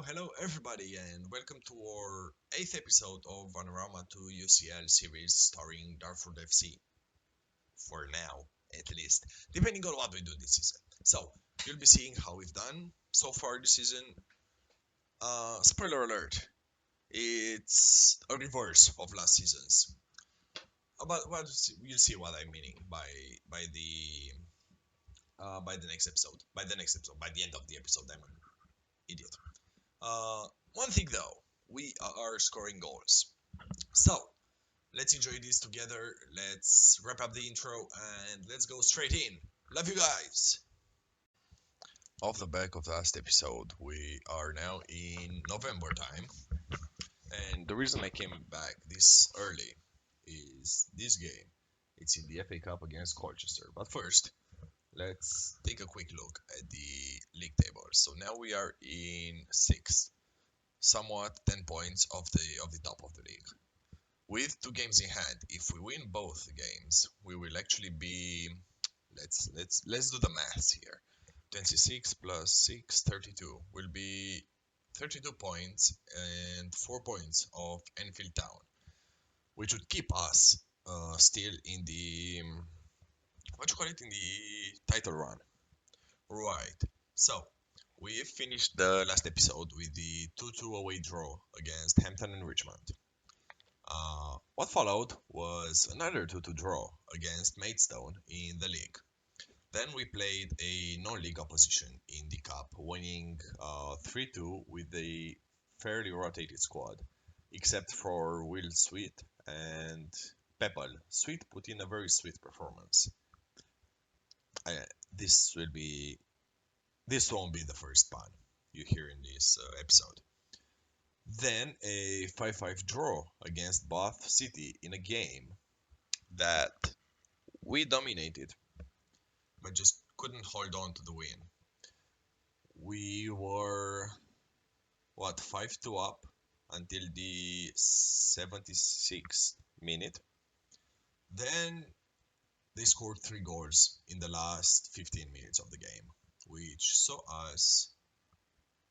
Hello, everybody, and welcome to our eighth episode of Panorama 2 UCL series starring Dartford FC. For now, at least, depending on what we do this season. So, you'll be seeing how we've done so far this season. Spoiler alert: it's a reverse of last season's. But what you'll see what I'm meaning by the next episode. By the end of the episode, I'm an idiot. One thing though, we are scoring goals. So let's enjoy this together. Let's wrap up the intro and let's go straight in. Love you guys. Off the back of last episode, we are now in November time, and the reason I came back this early is this game. It's in the FA Cup against Colchester. But first, let's take a quick look at the league table. So now we are in sixth, somewhat 10 points of the top of the league. With two games in hand, if we win both games, we will actually be let's do the maths here. 26 plus 6, 32 will be 32 points and 4 points of Enfield Town, which would keep us still in the what you call it in the title run. Right. So we finished the last episode with the 2-2 away draw against Hampton and Richmond. What followed was another 2-2 draw against Maidstone in the league. Then we played a non-league opposition in the cup, winning 3-2 with a fairly rotated squad, except for Will Sweet and Pepple. Sweet put in a very sweet performance. Uh, this will be this won't be the first pun you hear in this episode. Then a 5-5 draw against Bath City in a game that we dominated, but just couldn't hold on to the win. We were, 5-2 up until the 76th minute. Then they scored 3 goals in the last 15 minutes of the game, which saw us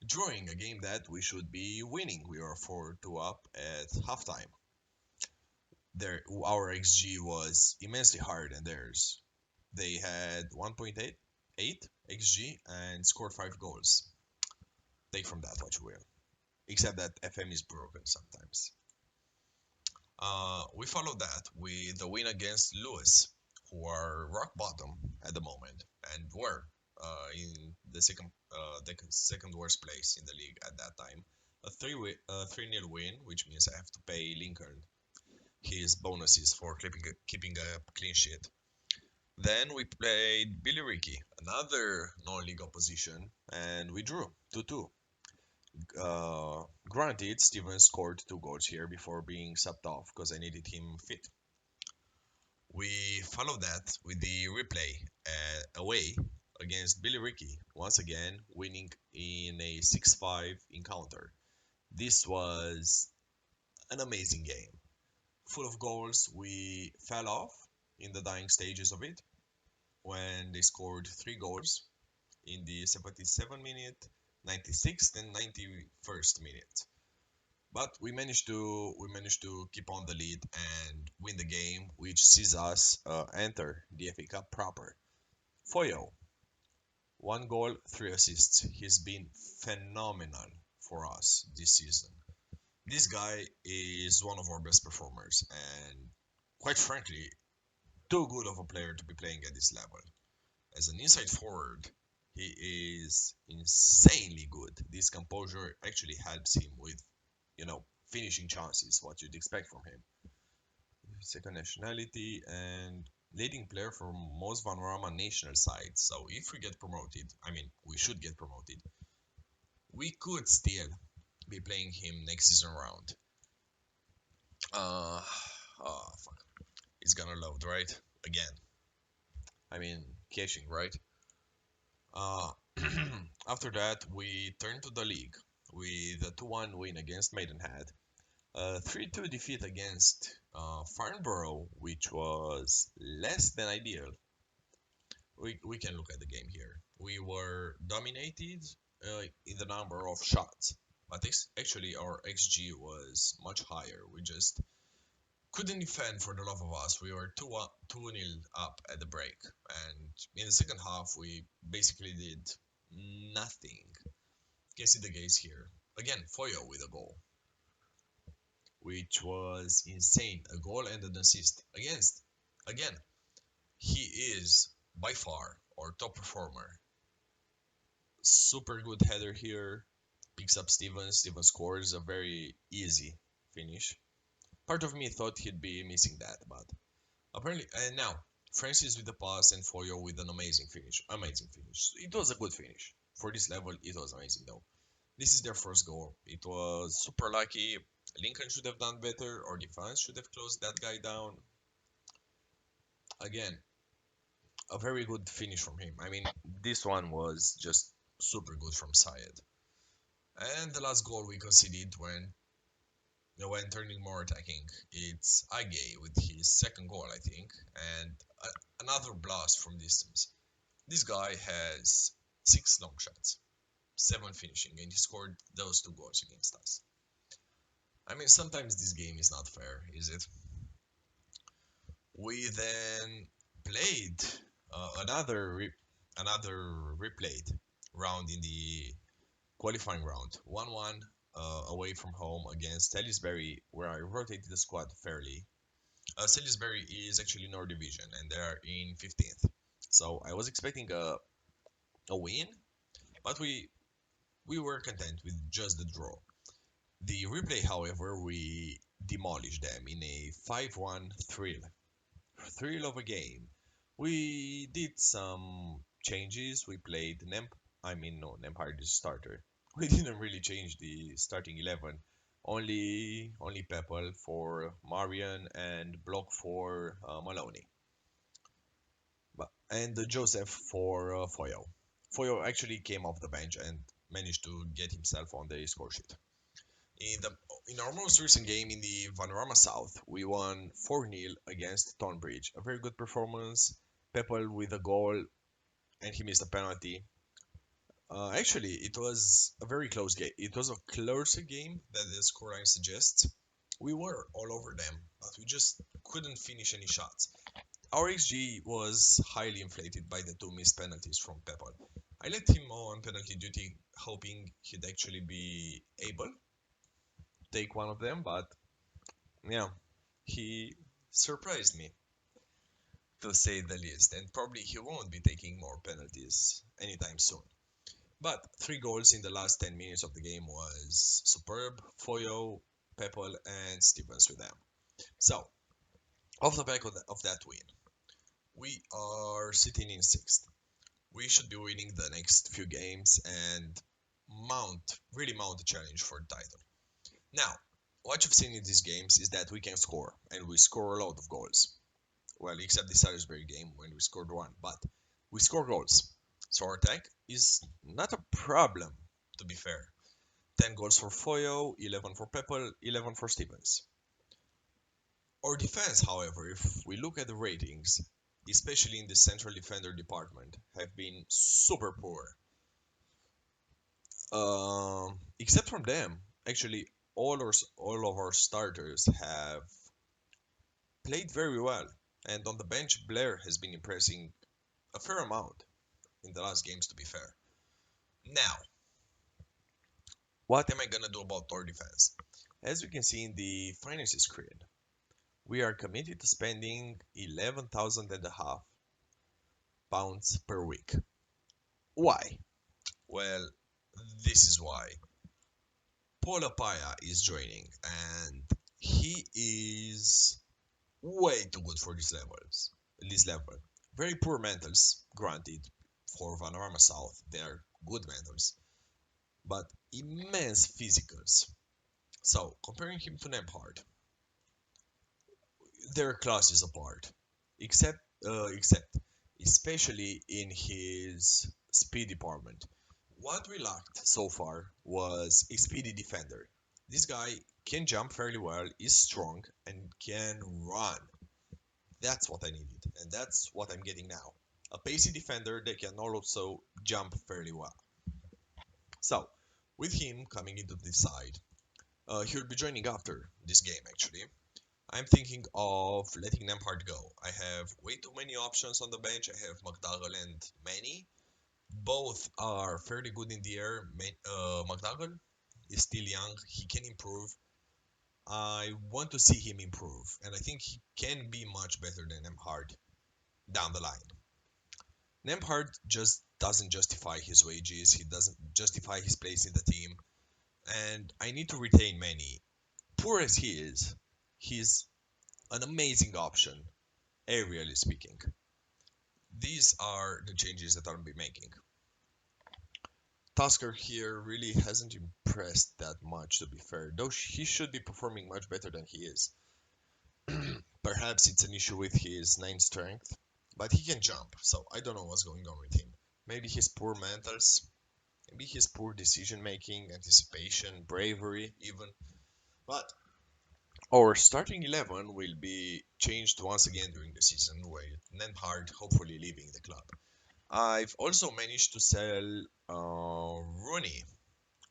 drawing a game that we should be winning. We were 4-2 up at halftime. Our XG was immensely higher than theirs. They had 1.8 XG and scored 5 goals. Take from that what you will. Except that FM is broken sometimes. We followed that with a win against Lewis, who are rock bottom at the moment and were in the second worst place in the league at that time. A 3-0 win, which means I have to pay Lincoln his bonuses for keeping a clean sheet. Then we played Billy Ricky, another non-league opposition, and we drew 2-2. Granted, Stevens scored 2 goals here before being subbed off because I needed him fit. We followed that with the replay away against Billy Ricky, once again winning in a 6-5 encounter. This was an amazing game. Full of goals, we fell off in the dying stages of it when they scored 3 goals in the 77th minute, 96th and 91st minute. But we managed to keep on the lead and win the game, which sees us enter the FA Cup proper. Foyo, 1 goal, 3 assists. He's been phenomenal for us this season. This guy is one of our best performers, and quite frankly, too good of a player to be playing at this level. As an inside forward, he is insanely good. This composure actually helps him with, finishing chances, what you'd expect from him. Second nationality and leading player for most Vanarama national sides. So if we get promoted, we should get promoted, we could still be playing him next season round. Oh fuck, it's gonna load right again. Caching, right? Uh, After that, we turned to the league with a 2-1 win against Maidenhead, a 3-2 defeat against Farnborough, which was less than ideal. We can look at the game here. We were dominated in the number of shots, But actually, our XG was much higher. We just couldn't defend for the love of us. We were 2 nil up at the break. And in the second half, we basically did nothing. You can see the gaze here. Again, Foyo with a goal, which was insane. A goal and an assist. Again, he is by far our top performer. Super good header here. Picks up Stevens. Stevens scores a very easy finish. Part of me thought he'd be missing that, but apparently, and now Francis with the pass and Foyo with an amazing finish. Amazing finish. It was a good finish. For this level, it was amazing though. This is their first goal. It was super lucky. Lincoln should have done better, or defense should have closed that guy down. Again, a very good finish from him. I mean, this one was just super good from Syed. And the last goal we conceded when turning more attacking, it's Age with his second goal, I think, and another blast from distance. This guy has 6 long shots, 7 finishing, and he scored those 2 goals against us. I mean, sometimes this game is not fair, is it? We then played another replayed round in the qualifying round, 1-1 away from home against Salisbury, where I rotated the squad fairly. Salisbury is actually in our division, and they are in 15th. So I was expecting a win, but we were content with just the draw. The replay, however, we demolished them in a 5-1 thrill of a game. We did some changes. We played I mean, no, Nempire is starter. We didn't really change the starting 11. Only Peppel for Marian and Block for Maloney. And Joseph for Foyo. Foyo actually came off the bench and managed to get himself on the score sheet. In the in our most recent game in the Vanarama South, we won 4-0 against Tonbridge. A very good performance. Peppel with a goal, and he missed a penalty. Actually, it was a very close game. It was a closer game than the scoreline suggests. We were all over them, but we just couldn't finish any shots. Our XG was highly inflated by the 2 missed penalties from Peppel. I let him on penalty duty, hoping he'd actually be able to take one of them, but yeah, he surprised me, to say the least, and probably he won't be taking more penalties anytime soon. But 3 goals in the last 10 minutes of the game was superb. Foyo, Peppel, and Stevens with them. So, off the back of that win, we are sitting in 6th. We should be winning the next few games and really mount the challenge for the title. Now, what you've seen in these games is that we can score, and we score a lot of goals. Well, except the Salisbury game when we scored one, but we score goals. So our attack is not a problem, to be fair. 10 goals for Foyo, 11 for Peppel, 11 for Stevens. Our defense, however, if we look at the ratings, especially in the central defender department, have been super poor. Except from them, actually, all of our starters have played very well. And on the bench, Blair has been impressing a fair amount in the last games, to be fair. Now, what am I gonna do about our defense? As you can see in the finances screen, we are committed to spending 11,000 and a half pounds per week. Why? Well, this is why. Paul Apaya is joining, and he is way too good for This level. Very poor mentals, granted, for Vanarama South. They're good mentals, but immense physicals. So, comparing him to Nembhard, they're classes apart. Except, especially in his speed department. What we lacked so far was a speedy defender. This guy can jump fairly well, is strong, and can run. That's what I needed, and that's what I'm getting now. A pacey defender that can also jump fairly well. So, With him coming into this side, he'll be joining after this game actually. I'm thinking of letting Lampard go. I have way too many options on the bench. I have McDougall and Manny. Both are fairly good in the air. McDougall is still young. He can improve. I want to see him improve, and I think he can be much better than Lampard down the line. Lampard just doesn't justify his wages. He doesn't justify his place in the team, and I need to retain Manny. Poor as he is, he's an amazing option, aerially speaking. These are the changes that I'll be making. Tusker here really hasn't impressed that much, to be fair, though he should be performing much better than he is. Perhaps it's an issue with his 9 strength, but he can jump, so I don't know what's going on with him. Maybe his poor mentals, maybe his poor decision making, anticipation, bravery, even. But our starting 11 will be changed once again during the season, with Nenhard hopefully leaving the club. I've also managed to sell Rooney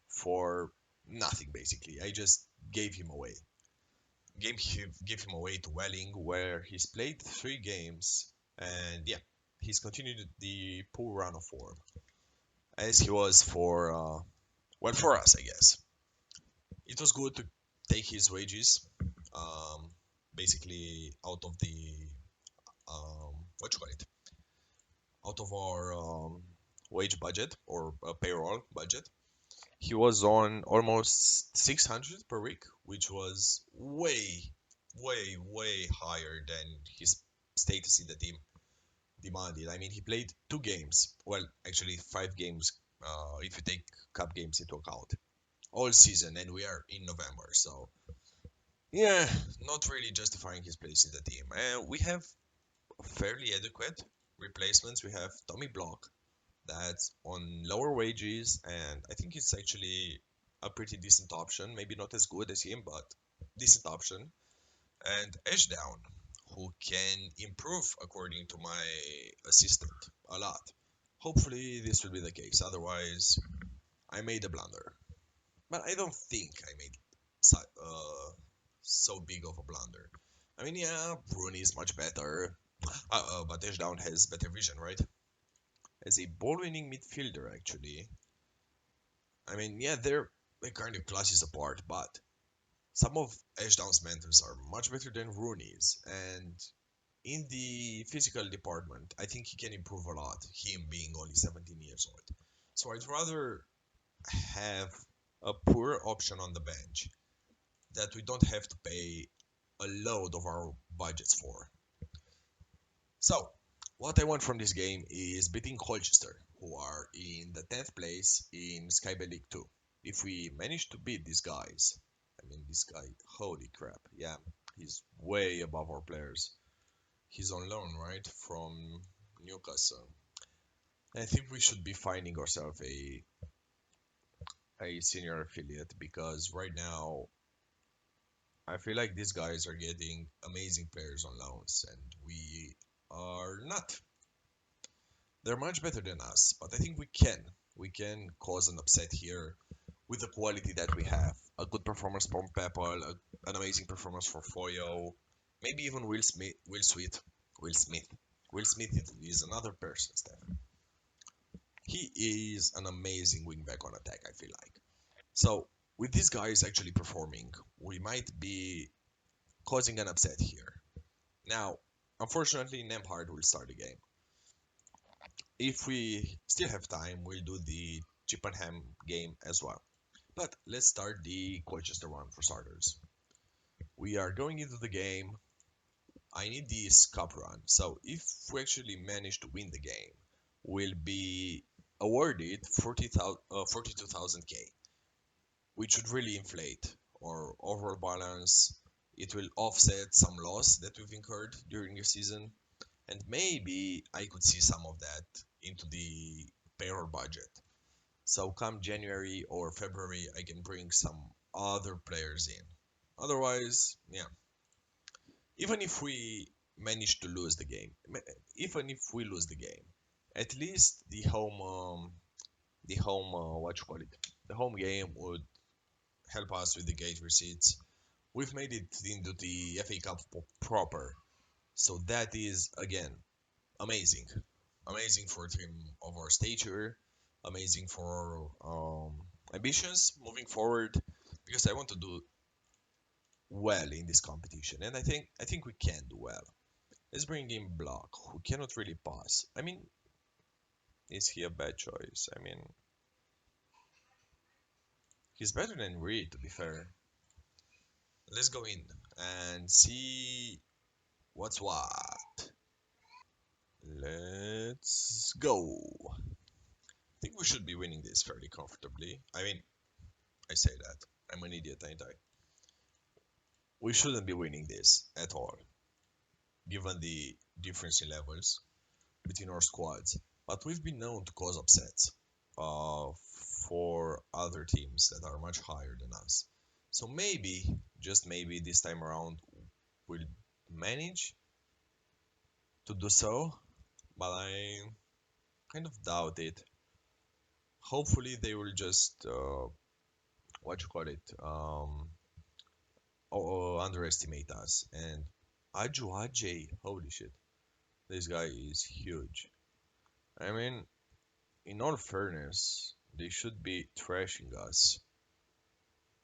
for nothing basically. I just gave him away. Gave him away to Welling, where he's played 3 games, and yeah, he's continued the poor run of form as he was for for us, I guess. It was good to take his wages, um, basically out of the what you call it, out of our wage budget or payroll budget. He was on almost 600 per week, which was way higher than his status in the team demanded. I mean, he played 2 games. Well, actually, 5 games if you take cup games into account, all season, and we are in November. So, yeah, not really justifying his place in the team. We have fairly adequate replacements. We have Tommy Block, that's on lower wages, and I think it's actually a pretty decent option. Maybe not as good as him, but decent option. And Ashdown, who can improve according to my assistant a lot. Hopefully, this will be the case. Otherwise, I made a blunder. But I don't think I made so big of a blunder. I mean, yeah, Rooney is much better, but Ashdown has better vision, right? As a ball-winning midfielder, actually, I mean, yeah, they're kind of classes apart, but some of Ashdown's mentors are much better than Rooney's. And in the physical department, I think he can improve a lot, him being only 17 years old. So I'd rather have a poor option on the bench that we don't have to pay a load of our budgets for. So, what I want from this game is beating Colchester, who are in the 10th place in Sky Bet League 2. If we manage to beat these guys, I mean, this guy, holy crap, yeah, he's way above our players. He's on loan, right, from Newcastle. I think we should be finding ourselves a senior affiliate because right now I feel like these guys are getting amazing players on loans and we are not. They're much better than us, but I think we can. We can cause an upset here with the quality that we have. A good performance from Pepple, an amazing performance for Foyo, maybe even Will Smith. Will Smith. Will Smith is another person, Steph. He is an amazing wingback on attack, I feel like. So, with these guys actually performing, we might be causing an upset here. Now, unfortunately, Nemhard will start the game. If we still have time, we'll do the Chippenham game as well. But let's start the Colchester one for starters. We are going into the game. I need this cup run. So if we actually manage to win the game, we'll be awarded 42,000k, which would really inflate our overall balance. It will offset some loss that we've incurred during the season, and maybe I could see some of that into the payroll budget. So come January or February, I can bring some other players in. Otherwise, yeah, even if we manage to lose the game, even if we lose the game, at least the home the home what you call it, the home game would help us with the gate receipts. We've made it into the FA Cup proper, so that is again amazing, amazing for a team of our stature, amazing for ambitions moving forward, because I want to do well in this competition, and I think we can do well. Let's bring in Block, who cannot really pass. I mean, is he a bad choice? I mean, he's better than Reed, to be fair. Let's go in and see what's what. Let's go. I think we should be winning this fairly comfortably. I mean, I say that. I'm an idiot, ain't I? We shouldn't be winning this at all, given the difference in levels between our squads. But we've been known to cause upsets uh, for other teams that are much higher than us. So maybe, just maybe, this time around we'll manage to do so, but I kind of doubt it. Hopefully, they will just what you call it, underestimate us. And Aju holy shit, this guy is huge. I mean, in all fairness, they should be trashing us.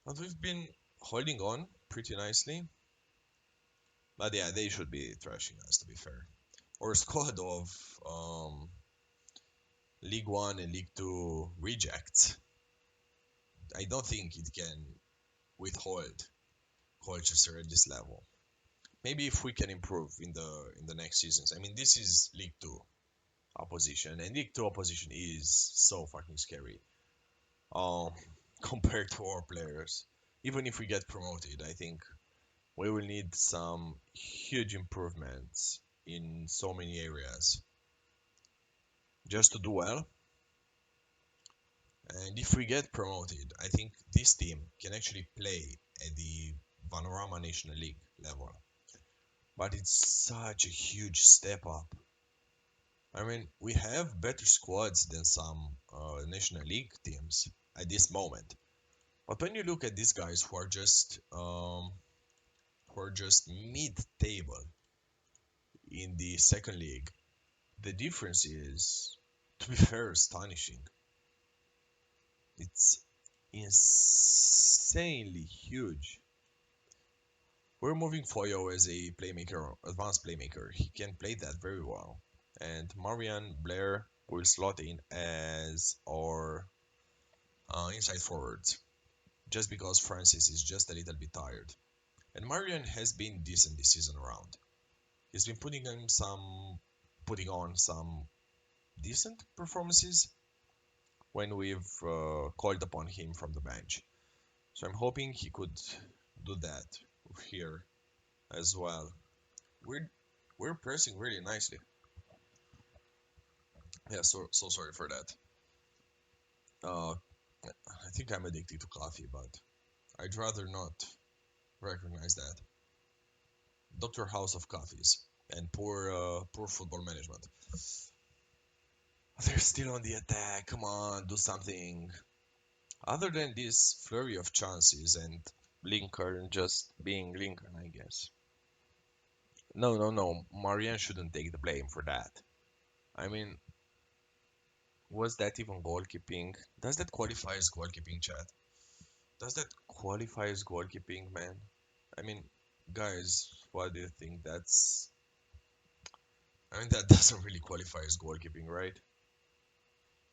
But we've been holding on pretty nicely. But yeah, they should be trashing us, to be fair. Our squad of League One and League Two rejects, I don't think it can withhold Colchester at this level. Maybe if we can improve in the next seasons. I mean, this is League Two opposition, and League Two opposition is so fucking scary. Um, compared to our players. Even if we get promoted, I think we will need some huge improvements in so many areas just to do well. And if we get promoted, I think this team can actually play at the Vanorama National League level. But it's such a huge step up. I mean, we have better squads than some National League teams at this moment. But when you look at these guys who are just mid-table in the second league, the difference is, to be fair, astonishing. It's insanely huge. We're moving Foyo as a playmaker, advanced playmaker. He can play that very well. And Marian Blair will slot in as our inside forward, just because Francis is just a little bit tired. And Marian has been decent this season around. He's been putting on some decent performances when we've called upon him from the bench. So I'm hoping he could do that here as well. We're we're pressing really nicely. Yeah, so sorry for that. Uh, I think I'm addicted to coffee, but I'd rather not recognize that. Doctor House of coffees and poor football management. They're still on the attack. Come on, do something. Other than this flurry of chances and Lincoln just being Lincoln, I guess. No, no, no. Marianne shouldn't take the blame for that. I mean, was that even goalkeeping? Does that qualify as goalkeeping, chat? Does that qualify as goalkeeping, man? I mean, guys, what do you think? I mean, that doesn't really qualify as goalkeeping, right?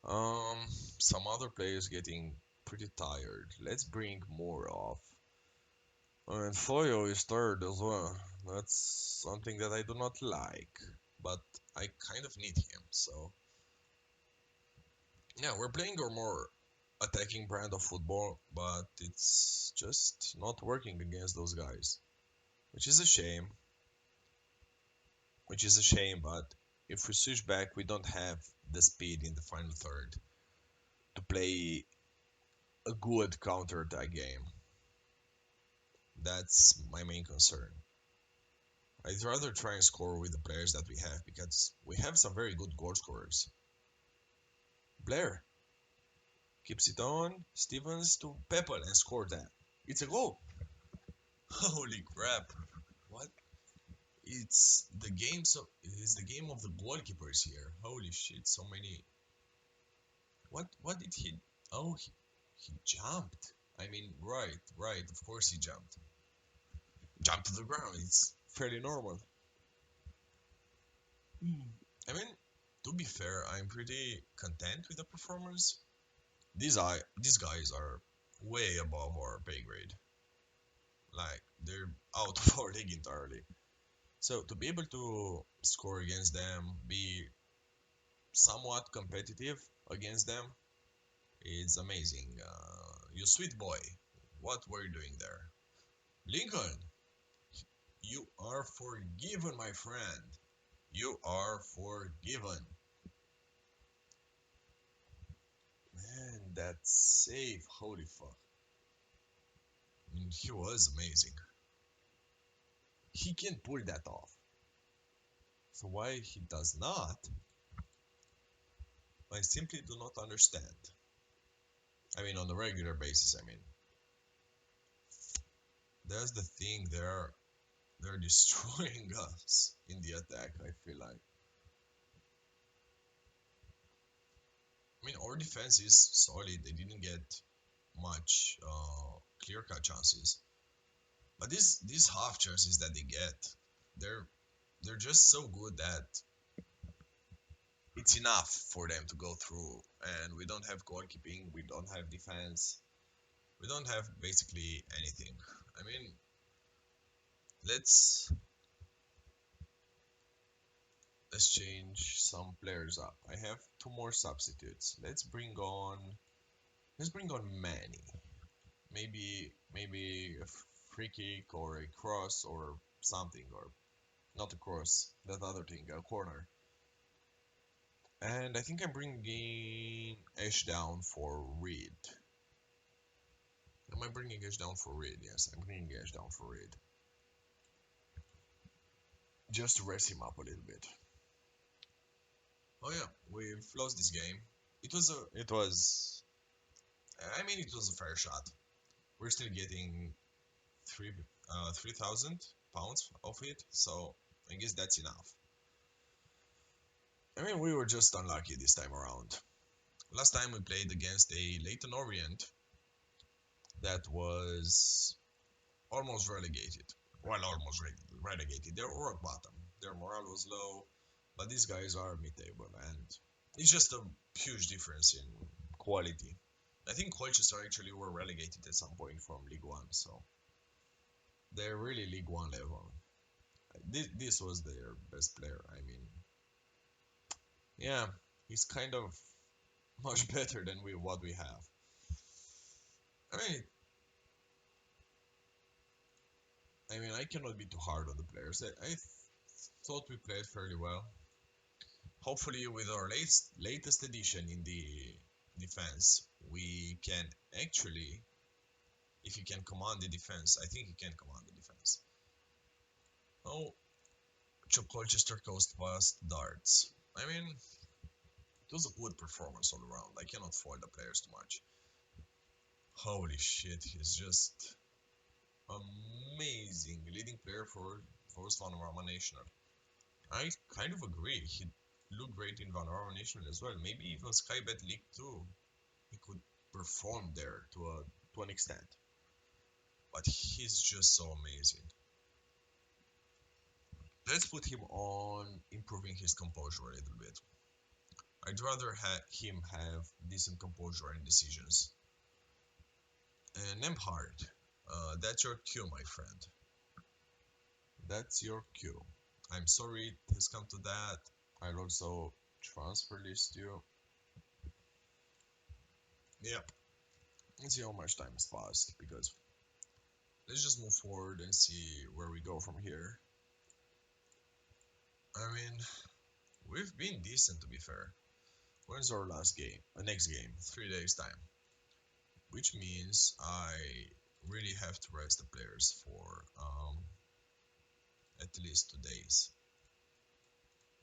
Um, some other players getting pretty tired. Let's bring more off. And Foyo is third as well. That's something that I do not like, but I kind of need him. So yeah, we're playing our more attacking brand of football, but it's just not working against those guys, which is a shame. Which is a shame, but if we switch back, we don't have the speed in the final third to play a good counter attack game. That's my main concern. I'd rather try and score with the players that we have because we have some very good goal scorers. Blair, Keeps it on. Stevens to Peppel and score that. It's a goal. Holy crap! What? It's the game of the goalkeepers here. Holy shit! So many. What did he? Oh, he jumped. I mean, right. Of course he jumped. Jumped to the ground. It's fairly normal. Hmm. I mean, to be fair, I'm pretty content with the performance. These guys are way above our pay grade. Like they're out of our league entirely. So to be able to score against them, be somewhat competitive against them, is amazing. You sweet boy, what were you doing there? Lincoln, you are forgiven, my friend. You are forgiven. Man, that save, holy fuck. I mean, he was amazing. He can pull that off. So why he does not, I simply do not understand. I mean, on a regular basis, I mean. That's the thing, they're destroying us in the attack, I feel like. I mean, our defense is solid. They didn't get much clear-cut chances. But these half chances that they get, they're they're just so good that it's enough for them to go through. And we don't have goalkeeping, we don't have defense, we don't have basically anything. I mean, let's let's change some players up. I have two more substitutes. Let's bring on Manny. Maybe a free kick or a cross or something, or not a cross, that other thing, a corner. And I think I'm bringing Ash down for Reed. Am I bringing Ash down for Reed? Yes, I'm bringing Ash down for Reed. Just to rest him up a little bit. Oh yeah, we've lost this game. I mean, it was a fair shot. We're still getting three 3,000 pounds of it, so I guess that's enough. I mean, we were just unlucky this time around. Last time we played against a Leighton Orient that was almost relegated. Well, almost relegated. They're rock bottom. Their morale was low, but these guys are mid-table, and it's just a huge difference in quality. I think Colchester actually were relegated at some point from League One, so they're really League One level. This was their best player. I mean, yeah, he's kind of much better than what we have. I mean, I cannot be too hard on the players. I thought we played fairly well. Hopefully, with our latest addition in the defense, we can actually, if you can command the defense, I think you can command the defense. Oh, Colchester Coast past darts. I mean, it was a good performance all around. I cannot fault the players too much. Holy shit, he's just amazing leading player for Vanorama National. I kind of agree. He looked great in Vanorama National as well. Maybe even Skybet League 2. He could perform there to an extent. But he's just so amazing. Let's put him on improving his composure a little bit. I'd rather him have decent composure and decisions. And Nemhard, that's your cue, my friend. That's your cue. I'm sorry it has come to that. I'll also transfer list you. Yep. Let's see how much time has passed, because let's just move forward and see where we go from here. I mean, we've been decent, to be fair. When's our last game? Next game, 3 days time. Which means I really have to rest the players for at least 2 days.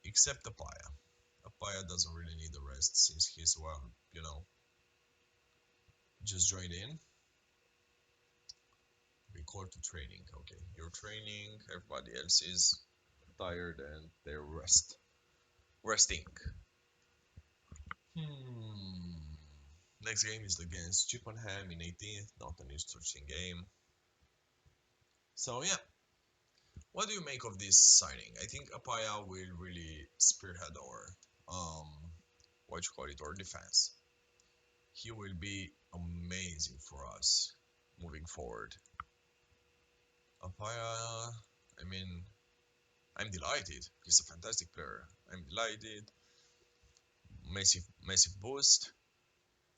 Except Apaya. Apaya doesn't really need a rest since he's, well, just joined in. Record to training. Okay, you're training. Everybody else is tired and they're resting. Hmm. Next game is against Chippenham in 18th. Not an interesting game. So yeah, what do you make of this signing? I think Apaya will really spearhead our um what you call it, our defense. He will be amazing for us moving forward. Apaya, I mean, I'm delighted. He's a fantastic player. I'm delighted. Massive boost.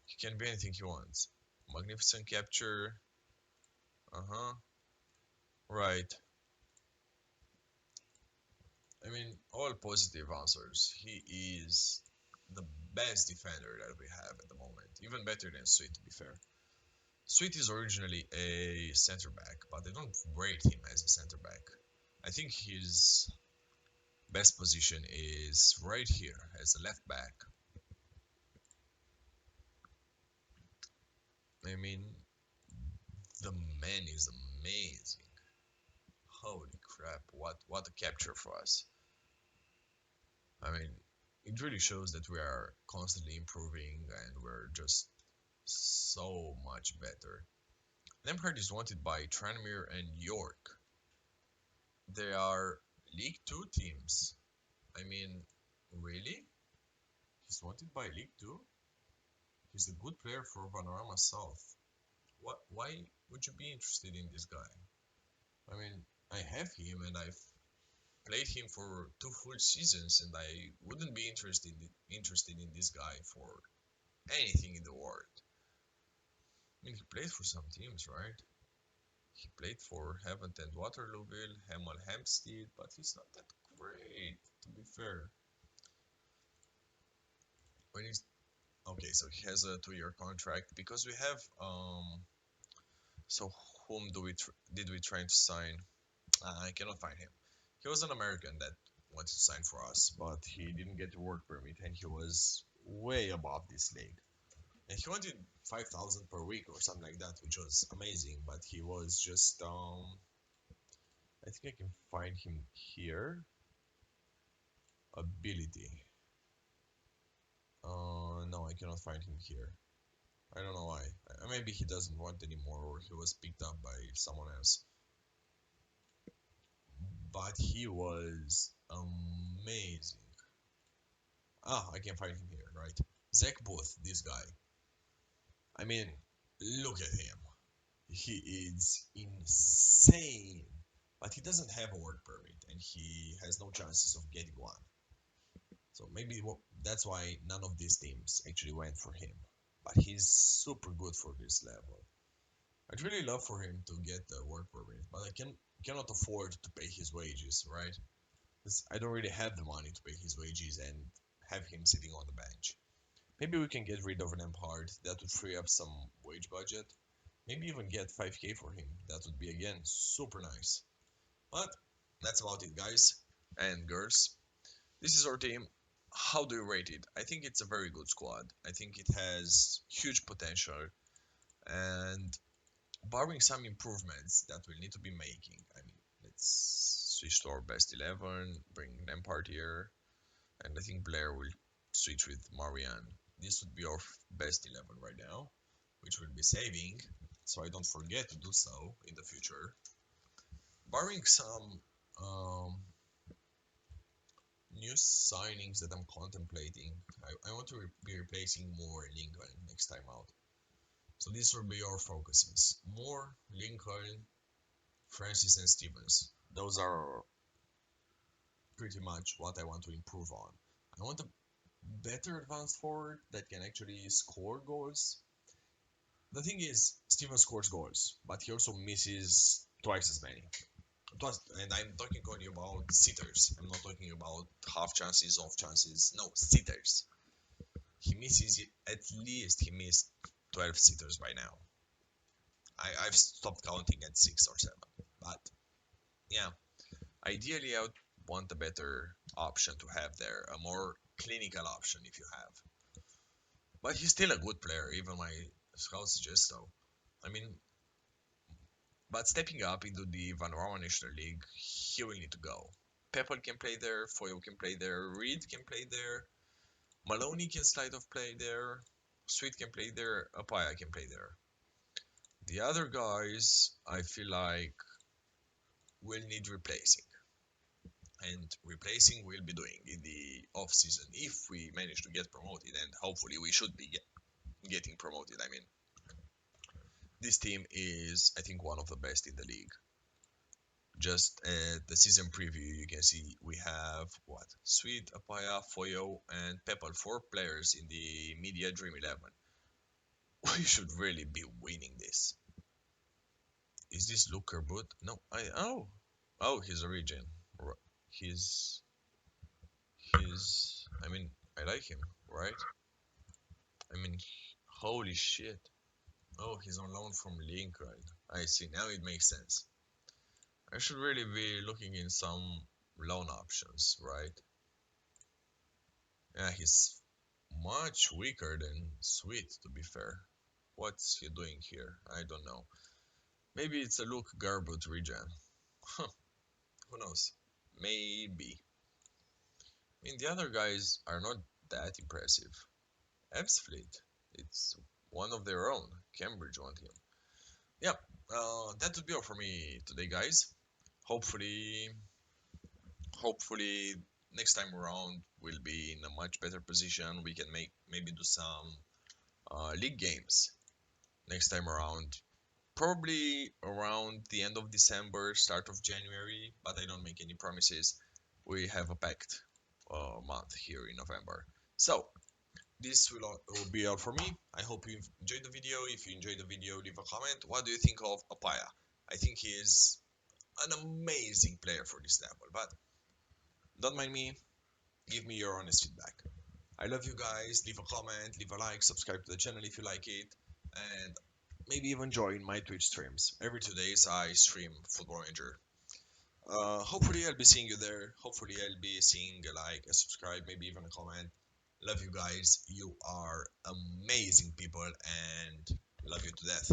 He can be anything he wants. Magnificent capture. Uh huh. Right. I mean, all positive answers. He is the best defender that we have at the moment. Even better than Sweet, to be fair. Sweet is originally a center back, but they don't rate him as a center back. I think his best position is right here as a left back. I mean, the man is amazing. Holy crap! What a capture for us. I mean, it really shows that we are constantly improving and we're just so much better. Lampard is wanted by Tranmere and York. They are League Two teams. I mean, really? He's wanted by League Two? He's a good player for Panorama South. What? Why would you be interested in this guy? I mean, I have him and I've played him for two full seasons, and I wouldn't be interested in this guy for anything in the world. I mean, he played for some teams, right? He played for Havant and Waterlooville, Hemel Hempstead, but he's not that great, to be fair. When he's okay, so he has a 2-year contract because we have So whom did we try to sign? I cannot find him. He was an American that wanted to sign for us, but he didn't get the work permit, and he was way above this league. And he wanted 5,000 per week or something like that, which was amazing. But he was just I think I can find him here. Ability. No, I cannot find him here. I don't know why. Maybe he doesn't want anymore, or he was picked up by someone else. But he was amazing. Ah, I can find him here, right? Zach Booth, this guy. I mean, look at him. He is insane. But he doesn't have a work permit, and he has no chances of getting one. So maybe that's why none of these teams actually went for him. But he's super good for this level. I'd really love for him to get the work permit, but I cannot afford to pay his wages, right? 'Cause I don't really have the money to pay his wages and have him sitting on the bench. Maybe we can get rid of Lampard. That would free up some wage budget. Maybe even get 5k for him. That would be again super nice. But that's about it, guys and girls. This is our team. How do you rate it? I think it's a very good squad. I think it has huge potential, and barring some improvements that we'll need to be making. I mean, let's switch to our best 11, bring Lampard here, and I think Blair will switch with Marianne. This would be our best 11 right now, which we'll be saving, so I don't forget to do so in the future. Barring some um, new signings that I'm contemplating, I want to be replacing more Lincoln next time out. So these will be our focuses. More Lincoln, Francis, and Stevens. Those are pretty much what I want to improve on. I want a better advanced forward that can actually score goals. The thing is, Steven scores goals, but he also misses twice as many. Twice, and I'm talking only about sitters. I'm not talking about half chances, off chances. No, sitters. He misses it, at least he missed 12 sitters by now. I've stopped counting at 6 or 7. But yeah, ideally I would want a better option to have there, a more clinical option if you have. But he's still a good player. Even my Scout suggest though. I mean, but stepping up into the Vanarama National League, he will need to go. Pepper can play there, Foyle can play there, Reed can play there, Maloney can slide of play there, Sweet can play there, Apaya can play there. The other guys, I feel like, will need replacing. And replacing we'll be doing in the off season if we manage to get promoted, and hopefully we should be getting promoted. I mean, this team is, I think, one of the best in the league. Just at the season preview, you can see we have what? Sweet, Apaya, Foyo, and Pepal, 4 players in the Media Dream 11. We should really be winning this. Is this Looker Boot? No, oh, he's a regen. He's, I mean, I like him, right? I mean, holy shit. Oh, he's on loan from Link, right? I see, now it makes sense. I should really be looking in some loan options, right? Yeah, he's much weaker than Sweet, to be fair. What's he doing here? I don't know. Maybe it's a Luke Garbut regen. Huh, who knows? Maybe. I mean, the other guys are not that impressive. Ev's Fleet, it's one of their own. Cambridge want him. Yeah, that would be all for me today, guys. Hopefully, hopefully next time around we'll be in a much better position. We can maybe do some league games next time around. Probably around the end of December, start of January, but I don't make any promises. We have a packed month here in November. So this will be all for me. I hope you enjoyed the video. If you enjoyed the video, leave a comment. What do you think of Apaya? I think he is an amazing player for this level, but don't mind me. Give me your honest feedback. I love you guys. Leave a comment, leave a like, subscribe to the channel if you like it, and maybe even join my Twitch streams. Every 2 days I stream Football Manager. Hopefully I'll be seeing you there. Hopefully I'll be seeing a like, a subscribe, maybe even a comment. Love you guys. You are amazing people and love you to death.